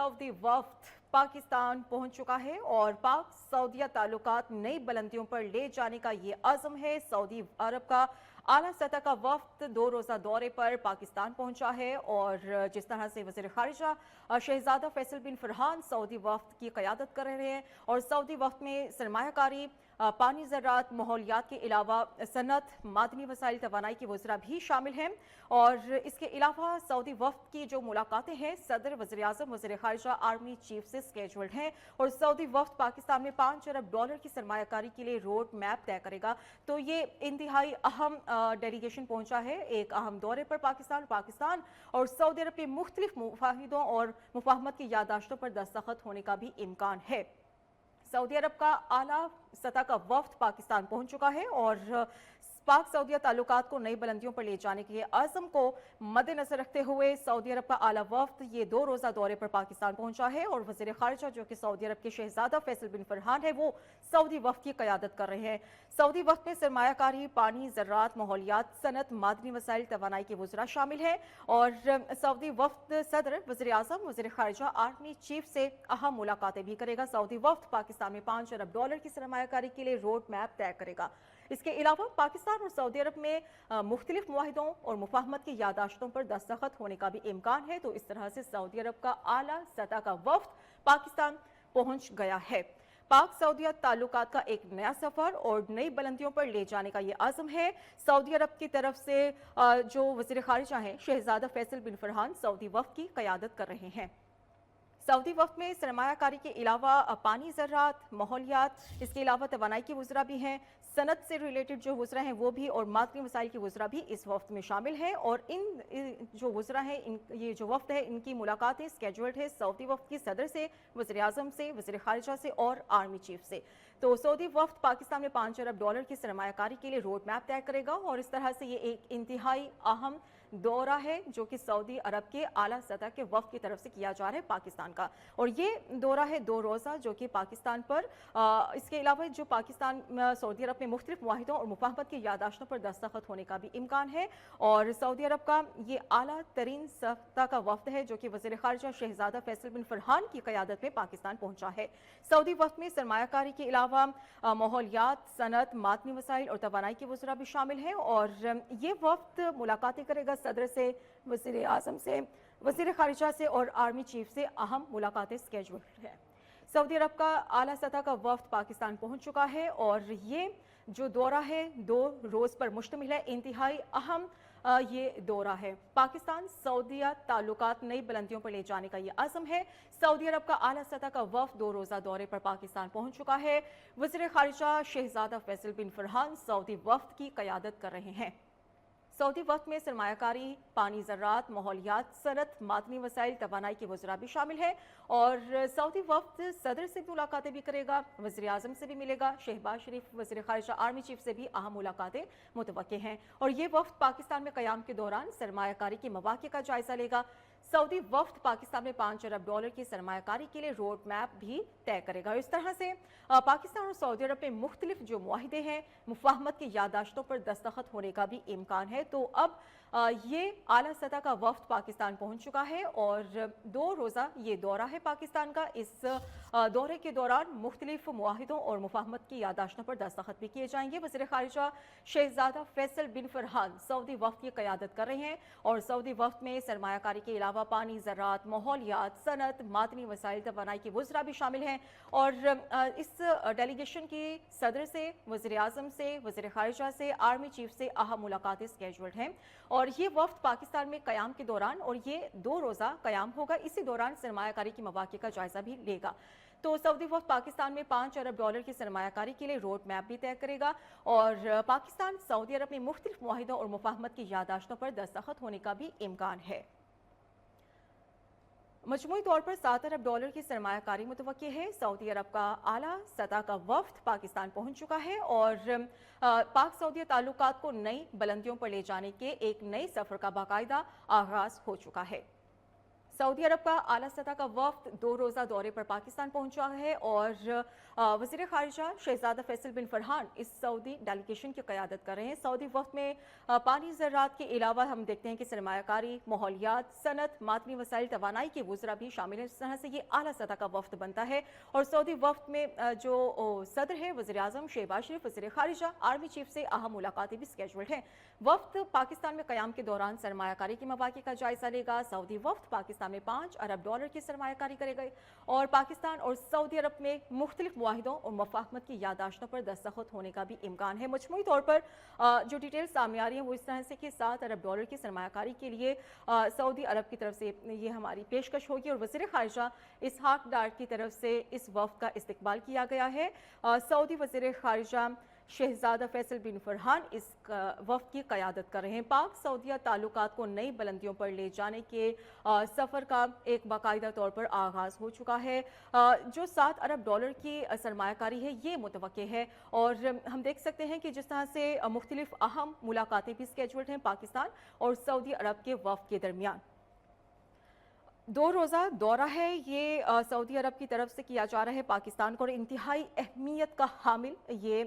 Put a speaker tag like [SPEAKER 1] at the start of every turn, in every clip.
[SPEAKER 1] Saudi वफ्द Pakistan पहुंच चुका है और पाक सऊदीया ताल्लुकात नई बुलंदियों पर ले जाने का ये अज़्म है। सऊदी अरब का आला सतह का वफ्द 2 रोज़ा दौरे पर पाकिस्तान पहुंचा है और जिस तरह से वज़ीर ख़ारिजा शहज़ादा फैसल बिन फरहान सऊदी वफ्द की क़यादत कर रहे हैं और सऊदी वफ्द में सरमायाकारी, पानी ज़राअत, माहौलियात के अलावा सनत, मादनी वसाइल, तवानाई के वज़रा भी शामिल हैं। और इसके अलावा सऊदी वफ्द की जो मुलाकातें हैं सदर, वज़ीर आज़म, वज़ीर ख़ारिजा, आर्मी चीफ से स्केड्यूल्ड हैं और सऊदी वफ्द पाकिस्तान में $5 अरब की सरमायाकारी के लिए रोड मैप तय करेगा। तो ये इंतहाई अहम डेलीगेशन पहुंचा है एक अहम दौरे पर पाकिस्तान और सऊदी अरब के मुख्तलिफ मुफाहिदों और मुफाहमत की यादाश्तों पर दस्तखत होने का भी इम्कान है। सऊदी अरब का आला सतह का वफ्द पाकिस्तान पहुंच चुका है और पाक सऊदीया ताल्लुकात को नई बुलंदियों पर ले जाने के अज़्म को मद्देनजर रखते हुए सऊदी अरब का आला वफ्द ये 2 रोज़ा दौरे पर पाकिस्तान पहुंचा है और वज़ीर ख़ारिजा जो कि सऊदी अरब के शहज़ादा फैसल बिन फरहान है वो सऊदी वफ्द की क़यादत कर रहे हैं। सऊदी वफ्द में सरमायाकारी, पानी, ज़राअत, माहौलियात, सनत, मादनी वसाइल, तवानाई के वज़रा शामिल हैं और सऊदी वफ्द सदर, वज़ीर आज़म, वज़ीर ख़ारिजा, आर्मी चीफ से अहम मुलाकातें भी करेगा। सऊदी वफ्द पाकिस्तान में $5 अरब की सरमायाकारी के लिए रोड मैप तय करेगा। इसके अलावा पाकिस्तान और सऊदी अरब में मुख्तलिफ मुआहिदों और मुफाहमत की यादाश्तों पर दस्तखत होने का भी इम्कान है। तो इस तरह से सऊदी अरब का आला सतह का वफ्द पाकिस्तान पहुंच गया है। पाक सऊदीया ताल्लुकात का एक नया सफर और नई बुलंदियों पर ले जाने का ये आज़म है। सऊदी अरब की तरफ से जो वज़ीर ख़ारिजा हैं शहज़ादा फैसल बिन फरहान सऊदी वफ्द की क़यादत कर रहे हैं। सऊदी वफ्द में सरमायाकारी के अलावा पानी ज़राअत, माहौलियात, इसके अलावा तवानाई के वज़रा भी हैं, सनत से रिलेटेड जो वज़रा हैं वो भी और मादनी वसाइल के वज़रा भी इस वफ्द में शामिल हैं और इन जो वज़रा हैं ये जो वफ्द है इनकी मुलाकातें स्केड्यूल्ड है सऊदी वफ्द की सदर से, वज़ीर आज़म से, वज़ीर ख़ारिजा से और आर्मी चीफ से। तो सऊदी वफ्द पाकिस्तान में $5 अरब की सरमायाकारी के लिए रोड मैप तय करेगा और इस तरह से ये एक इंतहाई अहम दौरा है जो कि सऊदी अरब के आला सतह के वफ्द की तरफ से किया जा रहा है पाकिस्तान का और ये दौरा है 2 रोज़ा जो कि पाकिस्तान पर इसके अलावा जो पाकिस्तान सऊदी अरब में मुख्तलिफ मुआहिदों और मुफाहमत की यादाश्तों पर दस्तखत होने का भी इम्कान है और सऊदी अरब का ये आला तरीन सतह का वफ्द है जो कि वज़ीर ख़ारिजा शहज़ादा फैसल बिन फरहान की क़यादत में पाकिस्तान पहुंचा है। सऊदी वफ्द में सरमायाकारी के अलावा माहौलियात, सनत, मादनी वसाइल और तवानाई के वज़रा भी शामिल हैं और ये वफ्द मुलाकातें करेगा सदर से, वज़ीर आज़म से, वज़ीर ख़ारिजा से और आर्मी चीफ से अहम मुलाकातें स्केड्यूल्ड हैं। सऊदी अरब का आला सतह का वफ्द पाकिस्तान पहुंच चुका है और ये जो दौरा है 2 रोज़ पर मुश्तमिल है, इंतहाई अहम ये दौरा है। पाकिस्तान सऊदीया ताल्लुकात नई बुलंदियों पर ले जाने का ये अज़्म है। सऊदी अरब का आला सतह का वफ्द 2 रोज़ा दौरे पर पाकिस्तान पहुंच चुका है। वज़ीर ख़ारिजा शहज़ादा फैसल बिन फरहान सऊदी वफ्द की क़यादत कर रहे हैं। सऊदी वफ्द में सरमायाकारी, पानी ज़राअत, माहौलियात, सनत, मादनी वसाइल, तवानाई के वज़रा भी शामिल हैं और सऊदी वफ्द सदर से मुलाकातें भी करेगा, वज़ीर आज़म से भी मिलेगा, शहबाज शरीफ, वज़ीर ख़ारिजा, आर्मी चीफ से भी अहम मुलाकातें मुतवक्के हैं और ये वफ्द पाकिस्तान में क़याम के दौरान सरमायाकारी के मौक़े का जायज़ा लेगा। सऊदी वफ्द पाकिस्तान में $5 अरब की सरमायाकारी के लिए रोड मैप भी तय करेगा। इस तरह से पाकिस्तान और सऊदी अरब में मुख्तलिफ जो मुआहिदे हैं, मुफाहमत की यादाश्तों पर दस्तखत होने का भी इम्कान है। तो अब ये आला सतह का वफ्द पाकिस्तान पहुंच चुका है और 2 रोज़ा ये दौरा है पाकिस्तान का। इस दौरे के दौरान मुख्तलिफ मुआहिदों और मुफाहमत की यादाश्तों पर दस्तखत भी किए जाएंगे। वज़ीर ख़ारिजा शहज़ादा फैसल बिन फरहान सऊदी वफ्द की क़यादत कर रहे हैं और सऊदी वफ्द में सरमायाकारी के अलावा पानी ज़राअत, माहौलियात, सनत, मादनी वसाइल, तवानाई के वज़रा भी शामिल हैं और इस डेलीगेशन की सदर से, वज़ीर आज़म से, वज़ीर ख़ारिजा से, आर्मी चीफ से अहम मुलाकातें स्केड्यूल्ड हैं और ये वफ्द पाकिस्तान में क़याम के दौरान और ये 2 रोज़ा क़याम होगा, इसी दौरान सरमायाकारी की मौक़े का जायज़ा भी लेगा। तो सऊदी वफ्द पाकिस्तान में $5 अरब की सरमायाकारी के लिए रोड मैप भी तय करेगा और पाकिस्तान सऊदी अरब में मुख्तलिफ मुआहिदों और मुफाहमत की यादाश्तों पर दस्तखत होने का भी इम्कान है। मजमूई तौर पर $7 अरब की सरमायाकारी मुतवक्की है। सऊदी अरब का आला सतह का वफ्द पाकिस्तान पहुंच चुका है और पाक सऊदीया ताल्लुकात को नई बुलंदियों पर ले जाने के एक नए सफ़र का बाकायदा आगाज़ हो चुका है। सऊदी अरब का आला सतह का वफ्द 2 रोज़ा दौरे पर पाकिस्तान पहुंचा है और वज़ीर ख़ारिजा शहज़ादा फैसल बिन फरहान इस सऊदी डेलीगेशन की क़यादत कर रहे हैं। सऊदी वफ्द में पानी ज़राअत के अलावा हम देखते हैं कि सरमायाकारी, माहौलियात, सनत, मादनी वसाइल, तवानाई के वज़रा भी शामिल हैं। इस तरह से ये आला सतह का वफ्द बनता है और सऊदी वफ्द में जो सदर है वज़ीर आज़म शहबाज शरीफ, वज़ीर ख़ारिजा, आर्मी चीफ से अहम मुलाकातें भी स्केड्यूल्ड हैं। वफ्द पाकिस्तान में क़याम के दौरान सरमायाकारी के मौक़े का जायज़ा लेगा। सऊदी वफ्द पाकिस्तान में $5 अरब की सरमायाकारी करेगा और पाकिस्तान और सऊदी अरब में मुख्तलिफ मुआहिदों और मुफाहमत की यादाश्तों पर दस्तखत होने का भी इम्कान है। मजमूई तौर पर जो डिटेल सामने आ रही है वो इस तरह से कि $7 अरब की सरमायाकारी के लिए सऊदी अरब की तरफ से ये हमारी पेशकश होगी और वज़ीर ख़ारिजा इसहाक डार की तरफ से इस वफ़द का इस्तकबाल किया गया है। सऊदी वज़ीर ख़ारिजा शहज़ादा फैसल बिन फरहान इस वफ़द की क़यादत कर रहे हैं। पाक सऊदिया ताल्लुकात को नई बुलंदियों पर ले जाने के सफ़र का एक बाकायदा तौर पर आगाज़ हो चुका है। जो $7 अरब की सरमायाकारी है ये मुतवक्के है और हम देख सकते हैं कि जिस तरह से मुख्तलिफ अहम मुलाकातें भी स्केड्यूल्ड हैं पाकिस्तान और सऊदी अरब के वफ़द के दरमियान। 2 रोज़ा दौरा है ये सऊदी अरब की तरफ से किया जा रहा है पाकिस्तान को और इंतहाई अहमियत का हामिल ये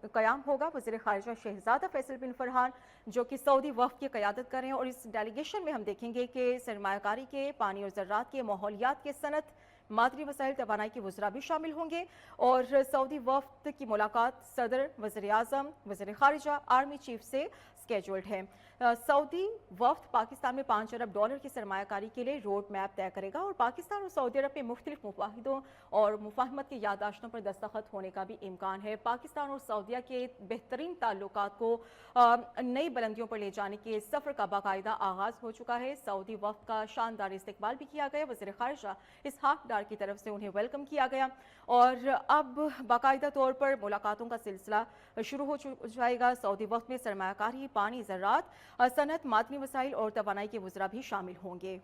[SPEAKER 1] क़याम होगा। वज़ीर ख़ारिजा शहज़ादा फैसल बिन फरहान जो कि सऊदी वफ़द की क़यादत कर रहे हैं और इस डेलीगेशन में हम देखेंगे कि सरमायाकारी के, पानी और ज़राअत के, माहौलियात के, सनत, मादनी वसाइल, तवानाई के वज़रा भी शामिल होंगे और सऊदी वफ़द की मुलाकात सदर, वज़ीर आज़म, वज़ीर ख़ारिजा, आर्मी चीफ से स्केड्यूल्ड है। सऊदी वफ़द पाकिस्तान में $5 अरब की सरमायाकारी के लिए रोड मैप तय करेगा और पाकिस्तान और सऊदी अरब में मुख्तलिफ मुफाहिदों और मुफाहमत की यादाश्तों पर दस्तखत होने का भी इम्कान है। पाकिस्तान और सऊदिया के बेहतरीन ताल्लुकात को नई बुलंदियों पर ले जाने के सफ़र का बाकायदा आगाज़ हो चुका है। सऊदी वफ़द का शानदार इस्तकबाल भी किया गया। वज़ीर ख़ारिजा इसहाक डार की तरफ से उन्हें वेलकम किया गया और अब बाकायदा तौर पर मुलाकातों का सिलसिला शुरू हो जाएगा। सऊदी वफ़द में सरमायाकारी, पानी, ज़राअत, सनत, मादनी वसाइल और तवानाई के वज़रा भी शामिल होंगे।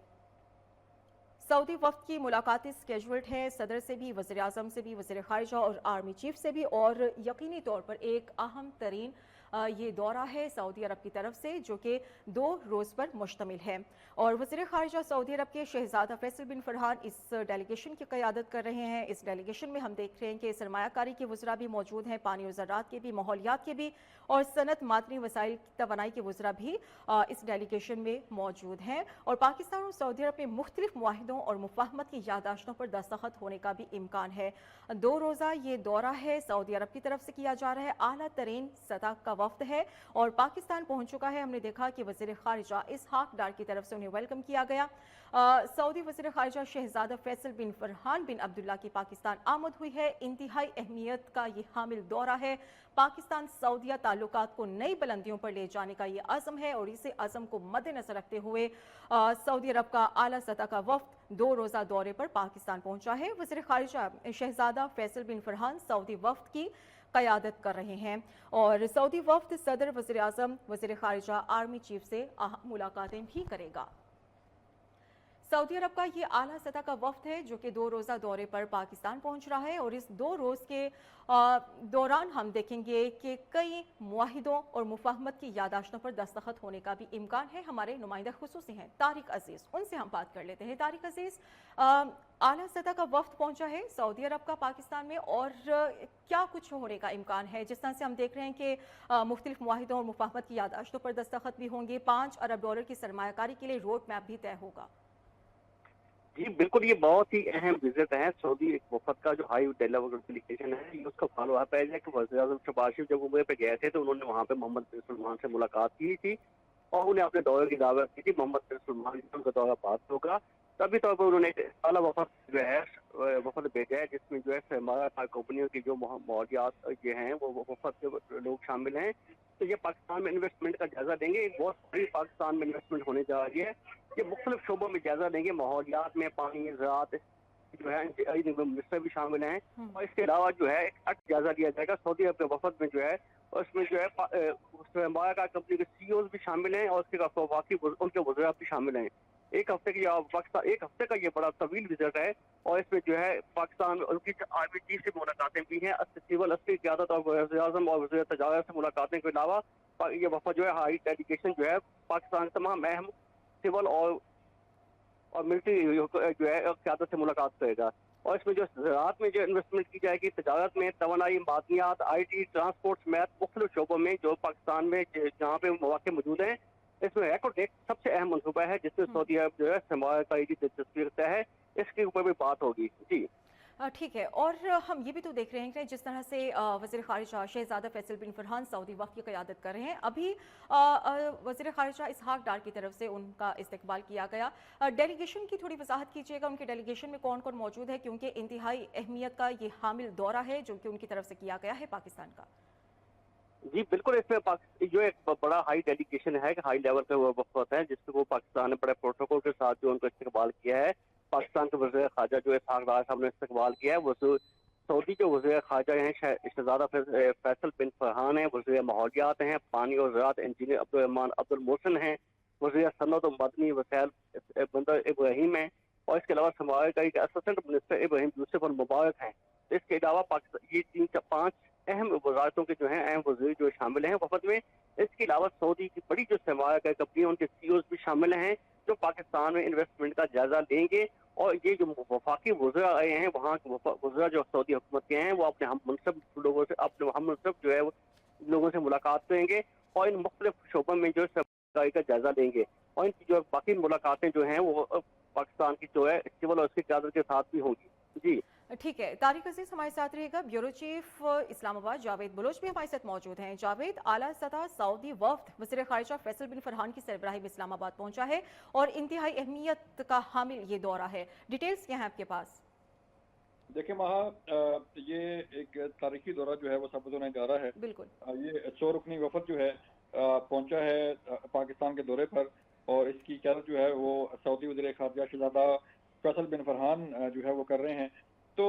[SPEAKER 1] सऊदी वफ़द की मुलाकातें स्केड्यूल्ड हैं सदर से भी, वज़ीर आज़म से भी, वज़ीर ख़ारिजा और आर्मी चीफ से भी और यकीनी तौर पर एक अहम तरीन ये दौरा है सऊदी अरब की तरफ से जो कि 2 रोज़ पर मुश्तमिल है और वज़ीर ख़ारिजा सऊदी अरब के शहज़ादा फैसल बिन फरहान इस डेलीगेशन की क़यादत कर रहे हैं। इस डेलीगेशन में हम देख रहे हैं कि सरमायाकारी के वज़रा भी मौजूद हैं, पानी और ज़राअत के भी, माहौलियात के भी और सनत, मादनी वसाइल, तवानाई के वज़रा भी इस डेलीगेशन में मौजूद हैं और पाकिस्तान और सऊदी अरब में मुख्तलिफ मुआहिदों और मुफाहमत की यादाश्तों पर दस्तखत होने का भी इम्कान है। 2 रोज़ा ये दौरा है सऊदी अरब की तरफ से किया जा रहा है। आला तरीन सतह का वफ़द है और पाकिस्तान पहुंच चुका है। हमने देखा कि वज़ीर ख़ारिजा इसहाक डार की तरफ से उन्हें वेलकम किया गया। सऊदी वज़ीर ख़ारिजा शहज़ादा फैसल बिन फरहान बिन अब्दुल्ला की पाकिस्तान आमद हुई है। इंतहाई अहमियत का ये हामिल दौरा है। पाकिस्तान सऊदिया ताल्लुकात को नई बुलंदियों पर ले जाने का ये अज़म है और इसी अज़म को मद्देनज़र रखते हुए सऊदी अरब का आला सतह का वफ़द 2 रोज़ा दौरे पर पाकिस्तान पहुंचा है। वज़ीर ख़ारिजा शहज़ादा फैसल बिन फरहान सऊदी वफ़द की क़यादत कर रहे हैं और सऊदी वफ़द सदर, वज़ीर आज़म, वज़ीर ख़ारिजा, आर्मी चीफ से अहम मुलाकातें भी करेगा। सऊदी अरब का ये आला सतह का वफ़द है जो कि 2 रोज़ा दौरे पर पाकिस्तान पहुंच रहा है और इस 2 रोज़ के दौरान हम देखेंगे कि कई मुआहिदों और मुफाहमत की यादाश्तों पर दस्तखत होने का भी इम्कान है। हमारे नुमाइंदा खुसूसी हैं तारिक अजीज़, उनसे हम बात कर लेते हैं। तारिक अजीज़, आला सतह का वफ़द पहुंचा है सऊदी अरब का पाकिस्तान में और क्या कुछ होने का इम्कान है? जिस तरह से हम देख रहे हैं कि मुख्तलिफ मुआहिदों और मुफाहमत की यादाश्तों पर दस्तखत भी होंगे, $5 अरब की सरमायाकारी के लिए रोड मैप भी तय होगा।
[SPEAKER 2] जी बिल्कुल, ये बहुत ही अहम विजिट है सऊदी वफद का जो हाई लेवल डेलीगेशन है, ये उसका फॉलो अप है कि वज़ीर-ए-आज़म शहबाज शरीफ जब उम्रे पे गए थे तो उन्होंने वहाँ पे मोहम्मद बिन सलमान से मुलाकात की थी और उन्हें अपने दौरे की दावत की थी। मोहम्मद बिन सलमान का दौरा बात होगा, तभी तौर पर उन्होंने आला वफद जो है वफद भेजा है जिसमें जो है सरमाया कंपनियों की जो मौजियात ये हैं वो वफद के लोग शामिल हैं। तो ये पाकिस्तान में इन्वेस्टमेंट का जायजा लेंगे। एक बहुत बड़ी पाकिस्तान में इन्वेस्टमेंट होने जा रही है। ये मुख्तलिफ शोबों में जायजा लेंगे, माहौलियात में, पानी, ज़राअत जो है मिनिस्टर भी शामिल हैं और इसके अलावा जो है एक जायजा लिया जाएगा सऊदी अरब के वफद में जो है और इसमें जो है सरमाया कंपनी के CEOs भी शामिल हैं और उसके बाकी उनके वज़रा भी शामिल हैं। एक हफ्ते का ये बड़ा तवील विजिट है और इसमें जो है पाकिस्तान उनकी आर्मी चीफ से मुलाकातें भी हैं, सिविल अस्करी क़यादत और वज़ीर आज़म और वज़ीर तजारत से मुलाकातें के अलावा ये वफद जो है हाई डेलीगेशन जो है पाकिस्तान तमाम अहम सिविल और मिलिट्री जो है क़यादत से मुलाकात करेगा। और इसमें जो ज़राअत में जो इन्वेस्टमेंट की जाएगी, तजारत में, तवानाई, मादनियात, IT, ट्रांसपोर्ट समेत मुख्तलिफ शोबों में जो पाकिस्तान में जहाँ पे मौके मौजूद हैं, इसमें रेकॉर्ड एक सबसे अहम मनसूबा है जिसमें सऊदी अरब जो है सरमायाकारी की दिलचस्पी रखता है। इसके ऊपर भी बात होगी। जी
[SPEAKER 1] ठीक है। और हम ये भी तो देख रहे हैं कि जिस तरह से वज़ीर ख़ारिजा शहज़ादा फैसल बिन फरहान सऊदी वफ़द की क़यादत कर रहे हैं, अभी वज़ीर ख़ारिजा इसहाक़ डार की तरफ से उनका इस्तकबाल किया गया। डेलीगेशन की थोड़ी वजाहत कीजिएगा, उनके डेलीगेशन में कौन कौन मौजूद है, क्योंकि इंतहाई अहमियत का ये हामिल दौरा है जो कि उनकी तरफ से किया गया है पाकिस्तान का।
[SPEAKER 2] जी बिल्कुल, इसमें जो एक बड़ा हाई डेलीगेशन है, हाई लेवल पे वो वफ़द है जिसको वो पाकिस्तान ने बड़े प्रोटोकॉल के साथ जो उनको इस्तकबाल किया है। पाकिस्तान के वज़ीर ख़ारजा जो इसहाक़ डार साहब ने इस्तकबाल किया है, वो सऊदी जो वज़ीर ख़ारजा हैं शहज़ादा फैसल बिन फरहान हैं, वज़ीर माहौलियात हैं, पानी और ज़राअत इंजीनियर अब्दुल अब्दुल मोहसिन हैं, वज़ीर सनअत और मदनी वसाइल बंदर इब्राहिम हैं, और इसके अलावा सरमायाकारी के असिस्टेंट मिनिस्टर इब्राहिम यूसुफ और मुबारक हैं। इसके अलावा पाकिस्तान ये 3-5 अहम वज़ारतों के जो हैं अहम वज़ीर जो शामिल हैं वफ़द में। इसके अलावा सऊदी की बड़ी जो सरमायाकारी कंपनी है उनके CEOs भी शामिल हैं जो पाकिस्तान में इन्वेस्टमेंट का जायजा लेंगे। और ये जो वफाकी वज़रा आए हैं, वहाँ के वज़रा जो सऊदी हुकूमत के हैं, वो अपने हम मुनसब लोगों से, अपने हम मुनसब जो है वो लोगों से मुलाकात करेंगे और इन मुख्तलिफ शोबों में जो सरमायाकारी का जायजा लेंगे। और इनकी जो बाकी मुलाकातें जो हैं वो पाकिस्तान की जो है सिविल और उसकी क़यादत के साथ भी होंगी। जी
[SPEAKER 1] ठीक है, तारिक अजीज हमारे साथ रहेगा। ब्यूरो चीफ इस्लामाबाद जावेद बलोच भी हमारे साथ मौजूद हैं। जावेद, आला सतह सऊदी वफ़द वज़ीर ख़ारिजा फैसल बिन फरहान की सरबराही में इस्लामाबाद पहुंचा है और इंतहाई अहमियत का हामिल ये दौरा है, डिटेल्स क्या हैं आपके पास?
[SPEAKER 3] देखिए महा, ये एक तारीखी दौरा जो है वो साबित होने जा रहा है।
[SPEAKER 1] बिल्कुल।
[SPEAKER 3] ये 100 रुकनी वफ़द जो है पहुंचा है पाकिस्तान के दौरे पर, और इसकी क़यादत जो है वो सऊदी वज़ीर ख़ारिजा शहज़ादा फैसल बिन फरहान जो है वो कर रहे हैं। तो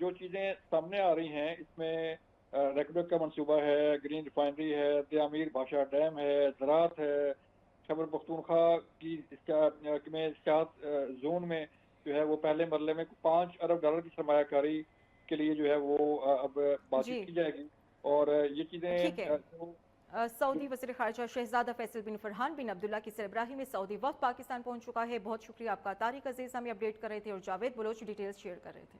[SPEAKER 3] जो चीज़ें सामने आ रही हैं इसमें रेकबेक का मंसूबा है, ग्रीन रिफाइनरी है, दियामीर भाषा डैम है, ज़राअत है, खैबर पख्तूनख्वा की जोन में जो है वो पहले मरले में $5 अरब की सरमायाकारी के लिए जो है वो अब बातचीत की जाएगी। और ये
[SPEAKER 1] ठीक है।
[SPEAKER 3] चीज़ें
[SPEAKER 1] सऊदी वज़ीर ख़ारिजा शहज़ादा फैसल बिन फरहान बिन अब्दुल्ला की सरबराही में सऊदी वफ़द पाकिस्तान पहुंच चुका है। बहुत शुक्रिया आपका तारिक अजीज़, हमें अपडेट कर रहे थे, और जावेद बलोच डिटेल्स शेयर कर रहे थे।